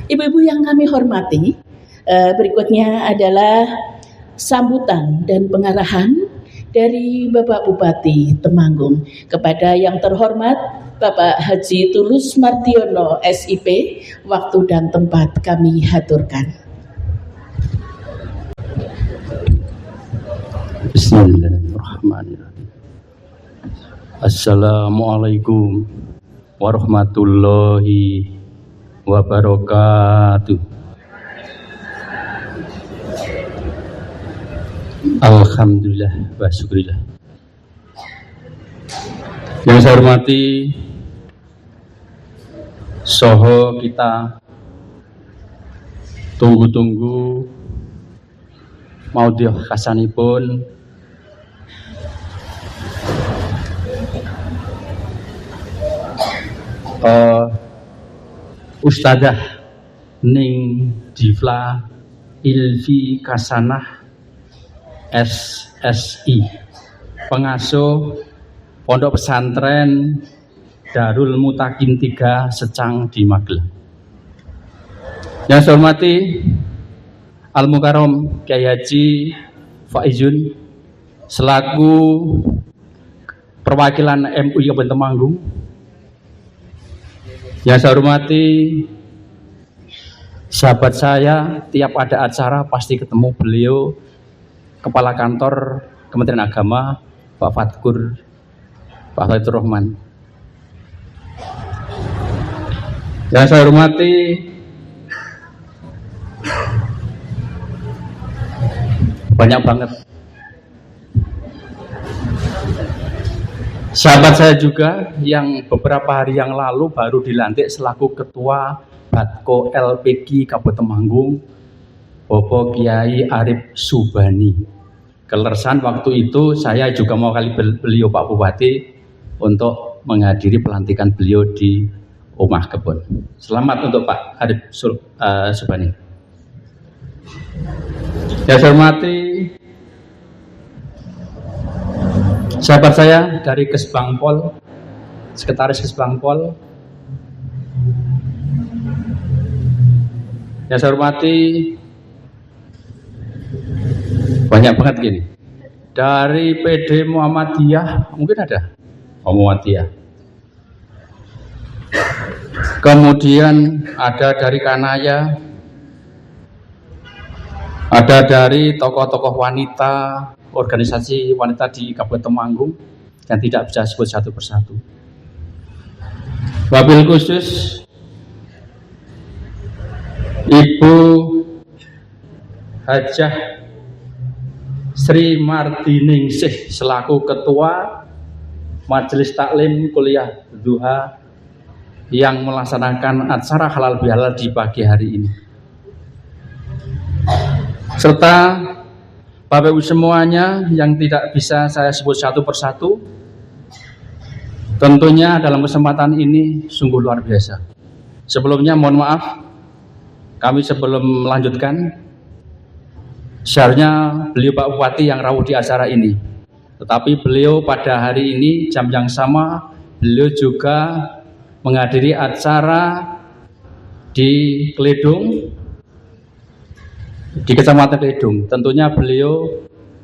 Ibu-ibu yang kami hormati, berikutnya adalah sambutan dan pengarahan dari Bapak Bupati Temanggung kepada yang terhormat Bapak Haji Tulus Mardiono SIP. Waktu dan tempat kami haturkan. Bismillahirrahmanirrahim. Assalamualaikum warahmatullahi wabarakatuh. Alhamdulillah wa syukurillah. Yang saya hormati soho kita tunggu-tunggu maudhi'ah kasanipun Ustadzah Ning Difla Ilfi Kasanah SSI, pengasuh Pondok Pesantren Darul Mutakin 3 Secang di Magelang. Yang saya hormati Al Mukarram Kyai Haji Faizun selaku perwakilan MUI Kabupaten Temanggung. Yang saya hormati sahabat saya, tiap ada acara pasti ketemu beliau, Kepala Kantor Kementerian Agama Pak Fatkur, Pak Faitur Rahman. Yang saya hormati banyak banget sahabat saya juga yang beberapa hari yang lalu baru dilantik selaku Ketua Batko LPG Kabupaten Temanggung, Bapak Kiai Arif Subani. Kelersan waktu itu saya juga mewakili beliau Pak Bupati untuk menghadiri pelantikan beliau di Omah Kebon. Selamat untuk Pak Arif Subani. Yang saya hormati sahabat saya dari Kesbangpol, Sekretaris Kesbangpol. Yang saya hormati banyak banget gini. Dari PD Muhammadiyah mungkin ada Muhammadiyah. Kemudian ada dari Kanaya, ada dari tokoh-tokoh wanita, organisasi wanita di Kabupaten Temanggung yang tidak bisa sebut satu persatu. Wabil khusus Ibu Hajah Sri Mardiningsih selaku Ketua Majelis Taklim Kuliah Duha yang melaksanakan acara halal bihalal di pagi hari ini. Serta Bapak Ibu semuanya yang tidak bisa saya sebut satu persatu, tentunya dalam kesempatan ini sungguh luar biasa. Sebelumnya mohon maaf, kami sebelum melanjutkan, seharusnya beliau Pak Bupati yang rawuh di acara ini. Tetapi beliau pada hari ini jam yang sama, beliau juga menghadiri acara di Kledung, di Kecamatan Kledung. Tentunya beliau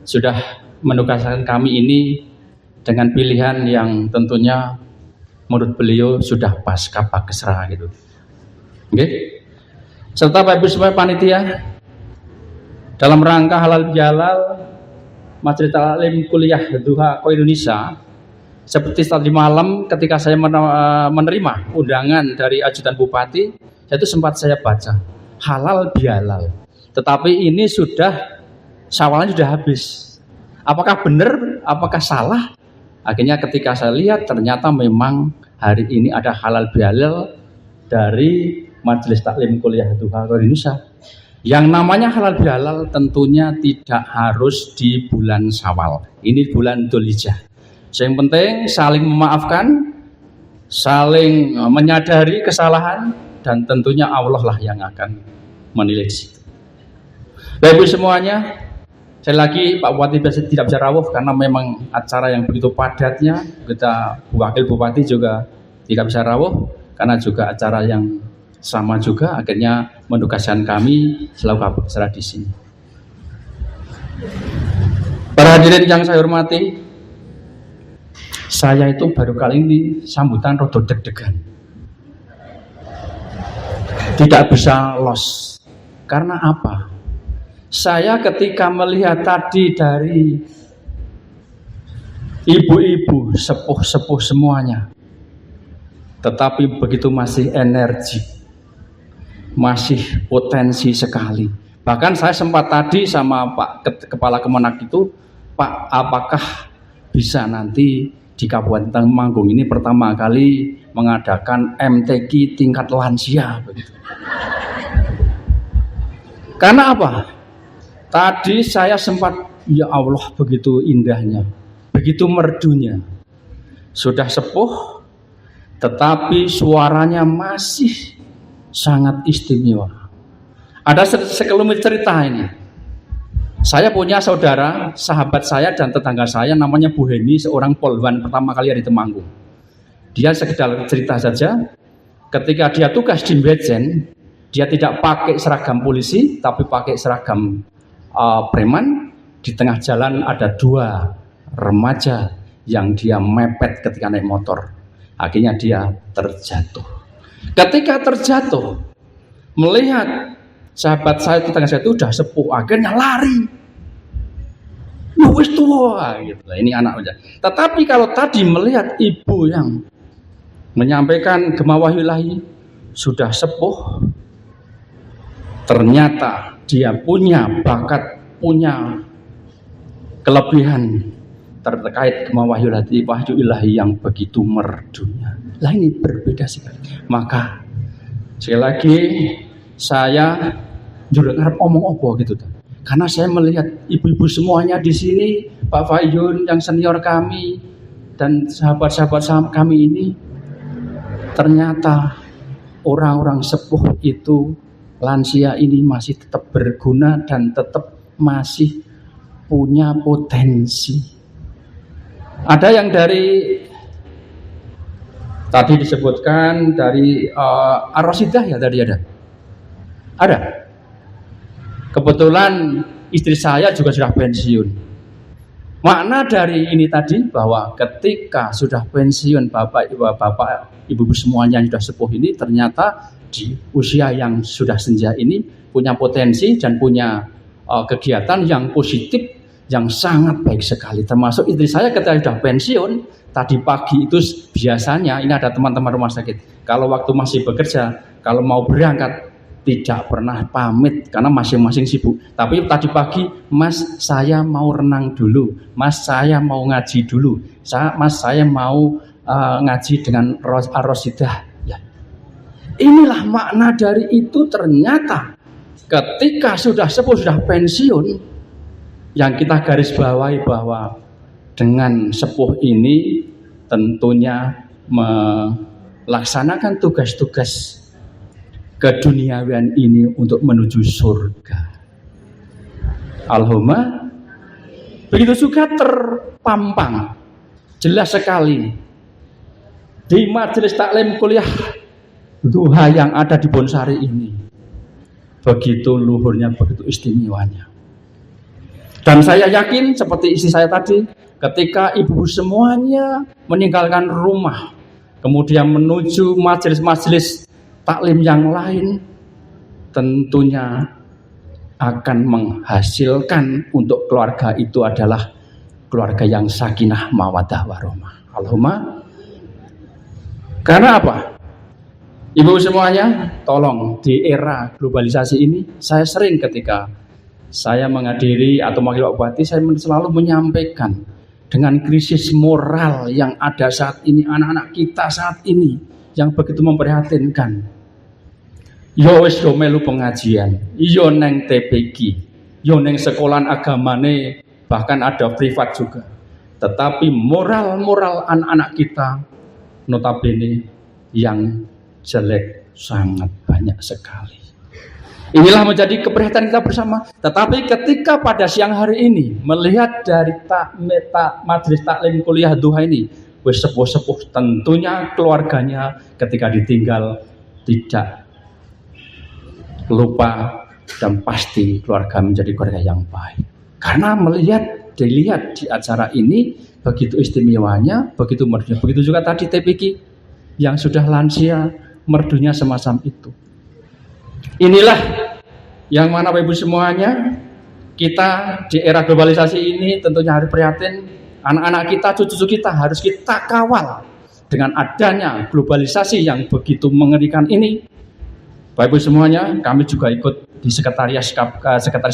sudah menugaskan kami ini dengan pilihan yang tentunya menurut beliau sudah pas kapak kesra gitu. Oke. Serta Bapak Ibu semua panitia dalam rangka halal bihalal Majelis Taklim Kuliah Duha Ko Indonesia, seperti tadi malam ketika saya menerima undangan dari ajudan bupati, itu sempat saya baca halal bihalal. Tetapi ini sudah Syawalnya sudah habis. Apakah benar? Apakah salah? Akhirnya ketika saya lihat ternyata memang hari ini ada halal bihalal dari Majelis Taklim Kuliah Duha Indonesia. Yang namanya halal bihalal tentunya tidak harus di bulan Syawal. Ini bulan Dzulhijjah. Yang penting saling memaafkan, saling menyadari kesalahan, dan tentunya Allah lah yang akan menilai situ. Bapak Ibu semuanya, sekali lagi Pak Bupati tidak bisa rawuh karena memang acara yang begitu padatnya. Kita Wakil Bupati juga tidak bisa rawuh karena juga acara yang sama juga akhirnya menugaskan kami selaku kabit di sini. Para hadirin yang saya hormati, saya itu baru kali ini sambutan rada deg-degan. Tidak bisa los. Karena apa? Saya ketika melihat tadi dari ibu-ibu, sepuh-sepuh semuanya, tetapi begitu masih energi, masih potensi sekali. Bahkan saya sempat tadi sama Pak Kepala Kemenak itu, Pak, apakah bisa nanti di Kabupaten Temanggung ini pertama kali mengadakan MTQ tingkat lansia begitu. Karena apa? Tadi saya sempat, ya Allah, begitu indahnya, begitu merdunya. Sudah sepuh, tetapi suaranya masih sangat istimewa. Ada sekelumit cerita ini. Saya punya saudara, sahabat saya dan tetangga saya, namanya Bu Heni, seorang polwan pertama kali di Temanggung. Dia sekedar cerita saja, ketika dia tugas di Mbesen, dia tidak pakai seragam polisi, tapi pakai seragam preman. Di tengah jalan ada 2 remaja yang dia mepet ketika naik motor. Akhirnya dia terjatuh. Ketika terjatuh, melihat sahabat saya, tetangga saya itu sudah sepuh, akhirnya lari. Wis tua gitu. Ini anak aja. Tetapi kalau tadi melihat ibu yang menyampaikan gema wahyu ilahi sudah sepuh, ternyata dia punya bakat, punya kelebihan terkait gema wahyu ilahi yang begitu merdunya. Lah ini berbeda sekali. Maka sekali lagi saya jujur ngarep omong apa gitu. Karena saya melihat ibu-ibu semuanya di sini, Pak Fayun yang senior kami dan sahabat-sahabat kami ini, ternyata orang-orang sepuh itu, lansia ini masih tetap berguna dan tetap masih punya potensi. Ada yang dari tadi disebutkan dari Ar-Rasidah ya tadi ada. Kebetulan istri saya juga sudah pensiun. Makna dari ini tadi bahwa ketika sudah pensiun bapak ibu semuanya yang sudah sepuh ini, ternyata di usia yang sudah senja ini punya potensi dan punya kegiatan yang positif yang sangat baik sekali. Termasuk istri saya ketika sudah pensiun, tadi pagi itu biasanya ini ada teman-teman rumah sakit. Kalau waktu masih bekerja, kalau mau berangkat tidak pernah pamit karena masing-masing sibuk. Tapi tadi pagi, Mas saya mau renang dulu, Mas saya mau ngaji dulu, Mas saya mau ngaji dengan Ar-Rasidah. Ya. Inilah makna dari itu. Ternyata ketika sudah sepuh, sudah pensiun, yang kita garis bawahi bahwa dengan sepuh ini tentunya melaksanakan tugas-tugas keduniawian ini untuk menuju surga. Allahumma. Begitu juga terpampang jelas sekali di majelis taklim kuliah duha yang ada di Bonsari ini. Begitu luhurnya, begitu istimewanya. Dan saya yakin seperti istri saya tadi, ketika ibu semuanya meninggalkan rumah, kemudian menuju majelis-majelis taklim yang lain, tentunya akan menghasilkan untuk keluarga itu adalah keluarga yang sakinah mawaddah warahmah. Allahumma. Karena apa? Ibu semuanya, tolong di era globalisasi ini, saya sering ketika saya menghadiri atau mewakili Pak Bupati, saya selalu menyampaikan dengan krisis moral yang ada saat ini, anak-anak kita saat ini yang begitu memprihatinkan. Yo wis do melu pengajian, yo neng TPQ, yo neng sekolahan agamane, bahkan ada privat juga. Tetapi moral-moral anak-anak kita notabene yang jelek sangat banyak sekali. Inilah menjadi keprihatinan kita bersama. Tetapi ketika pada siang hari ini melihat dari majelis taklim kuliah duha ini, wis sepuh-sepuh, tentunya keluarganya ketika ditinggal tidak lupa dan pasti keluarga menjadi keluarga yang baik. Karena dilihat di acara ini begitu istimewanya, begitu merdunya. Begitu juga tadi TPQ yang sudah lansia, merdunya semacam itu. Inilah yang mana Bapak Ibu semuanya, kita di era globalisasi ini tentunya harus prihatin. Anak-anak kita, cucu-cucu kita harus kita kawal dengan adanya globalisasi yang begitu mengerikan ini. Bapak Ibu semuanya, kami juga ikut di sekretaris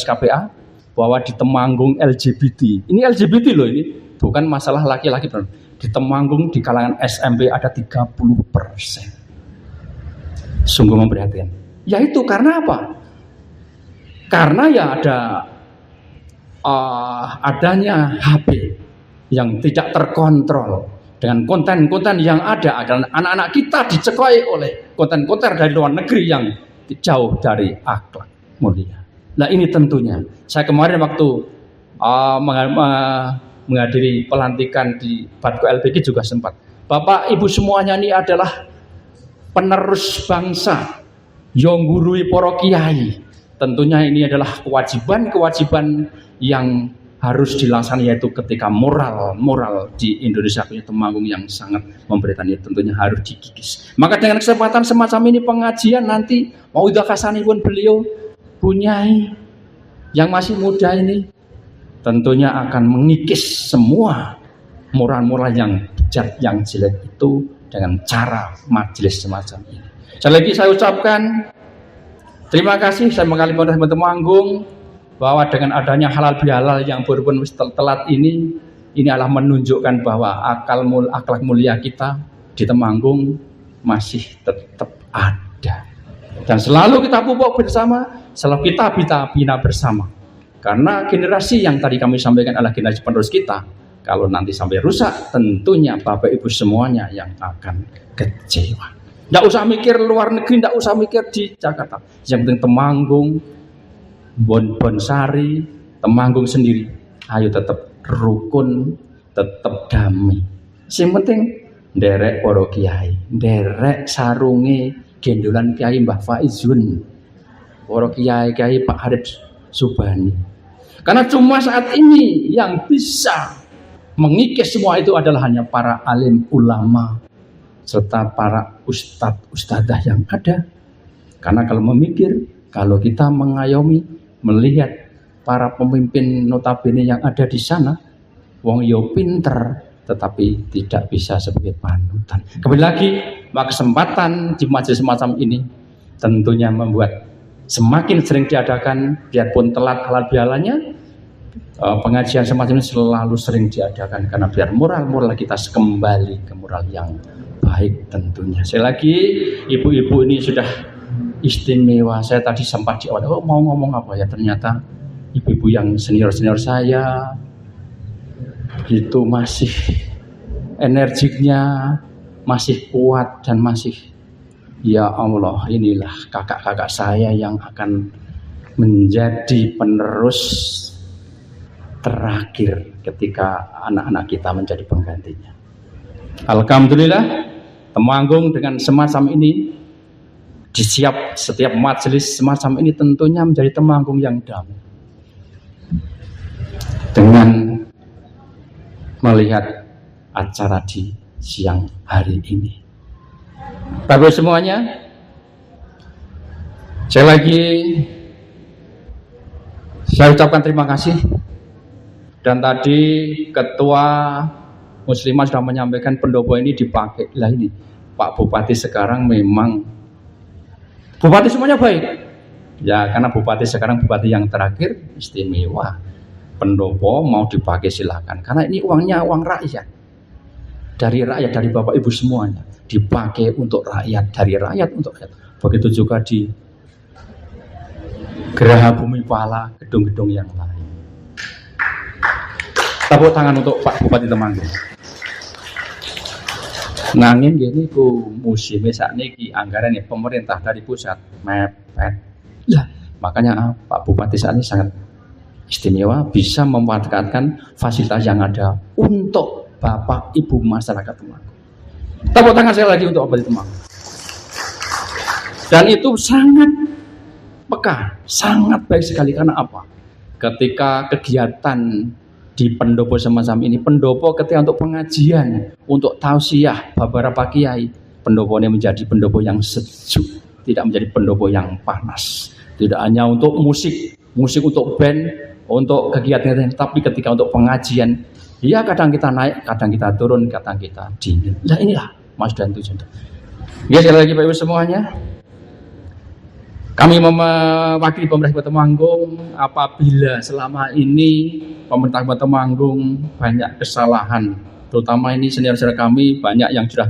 KPA bahwa di Temanggung LGBT. Ini LGBT loh, ini bukan masalah laki-laki. Di Temanggung di kalangan SMP ada 30%. Sungguh memprihatinkan. Ya itu karena apa? Karena ya adanya HP yang tidak terkontrol dengan konten-konten yang ada adalah anak-anak kita dicekoi oleh konten-konten dari luar negeri yang jauh dari akhlak mulia. Nah ini tentunya saya kemarin waktu menghadiri pelantikan di Batko LPG juga sempat. Bapak Ibu semuanya ini adalah penerus bangsa, yang gurui para kiai. Tentunya ini adalah kewajiban yang harus dilaksanakan, yaitu ketika moral di Indonesia punya Temanggung yang sangat memberikan itu tentunya harus dikikis. Maka dengan kesempatan semacam ini pengajian nanti mau kasani pun beliau punyai yang masih muda ini tentunya akan mengikis semua moral-moral yang bejat, yang jelek itu dengan cara majelis semacam ini. Sekali lagi saya ucapkan terima kasih. Saya mengalami teman Temanggung bahwa dengan adanya halal bihalal yang berpun telat ini adalah menunjukkan bahwa akhlak mulia kita di Temanggung masih tetap ada dan selalu kita pupuk bersama, selalu kita bina bersama. Karena generasi yang tadi kami sampaikan adalah generasi penerus kita. Kalau nanti sampai rusak, tentunya Bapak Ibu semuanya yang akan kecewa. Tidak usah mikir luar negeri, tidak usah mikir di Jakarta. Yang penting Temanggung, Bonsari, Temanggung sendiri, ayo tetap rukun, tetap damai. Yang penting derek para kiai, derek sarunge gendolan Kiai Mbah Faizun, para kiai Pak Harib Subani. Karena cuma saat ini yang bisa mengikis semua itu adalah hanya para alim ulama serta para ustadz-ustadzah yang ada. Karena kalau memikir, kalau kita mengayomi, melihat para pemimpin notabene yang ada di sana, wong yo pinter, tetapi tidak bisa sebagai panutan. Kembali lagi, maka kesempatan di majelis semacam ini tentunya membuat semakin sering diadakan, biarpun telat halal bihalanya, pengajian semacam ini selalu sering diadakan karena biar moral kita kembali ke moral yang baik tentunya. Sekali lagi, ibu-ibu ini sudah istimewa. Saya tadi sempat di awal, mau ngomong apa ya, ternyata ibu-ibu yang senior saya itu masih energiknya, masih kuat dan masih, ya Allah, inilah kakak-kakak saya yang akan menjadi penerus terakhir ketika anak-anak kita menjadi penggantinya. Alhamdulillah, Temanggung dengan semacam ini, di setiap majelis semacam ini tentunya menjadi Temanggung yang damai. Dengan melihat acara di siang hari ini, Bapak semuanya, saya ucapkan terima kasih. Dan tadi Ketua Muslimah sudah menyampaikan pendopo ini dipakai. Lah ini Pak Bupati sekarang memang Bupati semuanya baik. Ya karena Bupati sekarang Bupati yang terakhir istimewa. Pendopo mau dipakai silakan. Karena ini uangnya uang rakyat. Dari rakyat, dari Bapak Ibu semuanya. Dipakai untuk rakyat, dari rakyat untuk rakyat. Begitu juga di Geraha Bumi Pala, gedung-gedung yang lain. Tepuk tangan untuk Pak Bupati Temanggung. Nangin gini ku musimnya saat ini anggaran pemerintah dari pusat mepet. Ya, makanya Pak Bupati saat ini sangat istimewa bisa memanfaatkan fasilitas yang ada untuk Bapak Ibu masyarakat Temanggung. Tepuk tangan sekali lagi untuk Bupati Temanggung. Dan itu sangat peka, sangat baik sekali. Karena apa? Ketika kegiatan di pendopo semacam ini, pendopo ketika untuk pengajian, untuk tausiah beberapa kiai, pendopo ini menjadi pendopo yang sejuk, tidak menjadi pendopo yang panas. Tidak hanya untuk musik untuk band, untuk kegiatan, tapi ketika untuk pengajian, ya kadang kita naik, kadang kita turun, kadang kita dingin. Nah inilah Mas dan tujuan. Ya sekali lagi Bapak Ibu semuanya, kami mewakili pemerintah Kabupaten Temanggung. Apabila selama ini pemerintah Kabupaten Temanggung banyak kesalahan, terutama ini senior-senior kami banyak yang sudah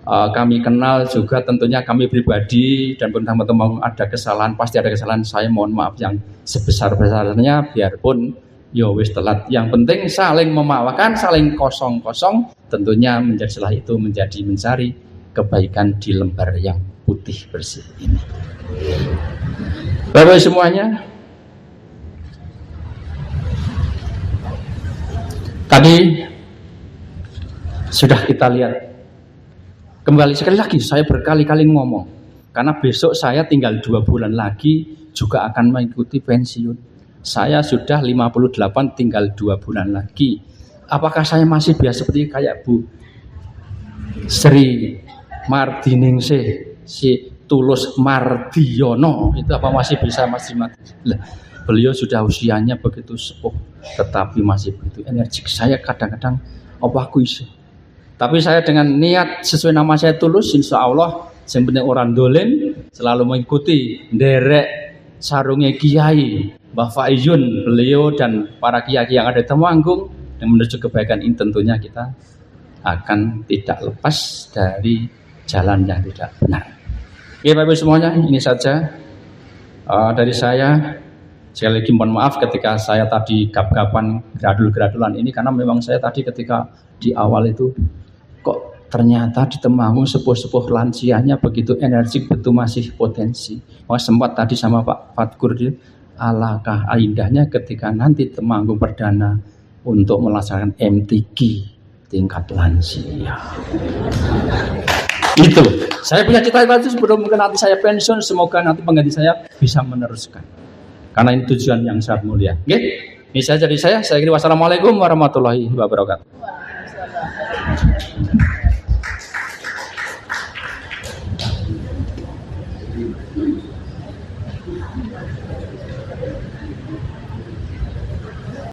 kami kenal, juga tentunya kami pribadi dan pemerintah Kabupaten Temanggung ada kesalahan, pasti ada kesalahan. Saya mohon maaf yang sebesar-besarnya, biarpun yo wis telat. Yang penting saling memaafkan, saling kosong-kosong, tentunya menjadi setelah itu menjadi mencari kebaikan di lembar yang putih bersih ini. Bapak semuanya, tadi sudah kita lihat. Kembali sekali lagi saya berkali-kali ngomong, karena besok saya tinggal 2 bulan lagi juga akan mengikuti pensiun. Saya sudah 58, tinggal 2 bulan lagi. Apakah saya masih biasa seperti kayak Bu Sri Mardiningsih, si Tulus Mardiono, itu apa masih bisa masih mati? Lah, beliau sudah usianya begitu sepuh, tetapi masih begitu energik. Saya kadang-kadang apa aku iso. Tapi saya dengan niat sesuai nama saya tulus, insya Allah yang penting orang dolim, selalu mengikuti derek sarungnya Kiai Mbah Faizun, beliau dan para kiai yang ada di Temanggung yang menuju kebaikan ini. Tentunya kita akan tidak lepas dari jalan yang tidak benar. Oke Bapak Ibu semuanya, ini saja dari saya. Sekali lagi mohon maaf ketika saya tadi gap-gapan gradul-gradulan ini, karena memang saya tadi ketika di awal itu kok ternyata di Temanggung sepuh-sepuh lansianya begitu energik, betul masih potensi. Wah, sempat tadi sama Pak Fatkur, alangkah indahnya ketika nanti Temanggung perdana untuk melaksanakan MTQ tingkat lansia. Itu saya punya cita-cita itu sebelum mungkin nanti saya pensiun, semoga nanti pengganti saya bisa meneruskan, karena ini tujuan yang sangat mulia. Oke, ini saja dari saya kira. Wassalamualaikum warahmatullahi wabarakatuh.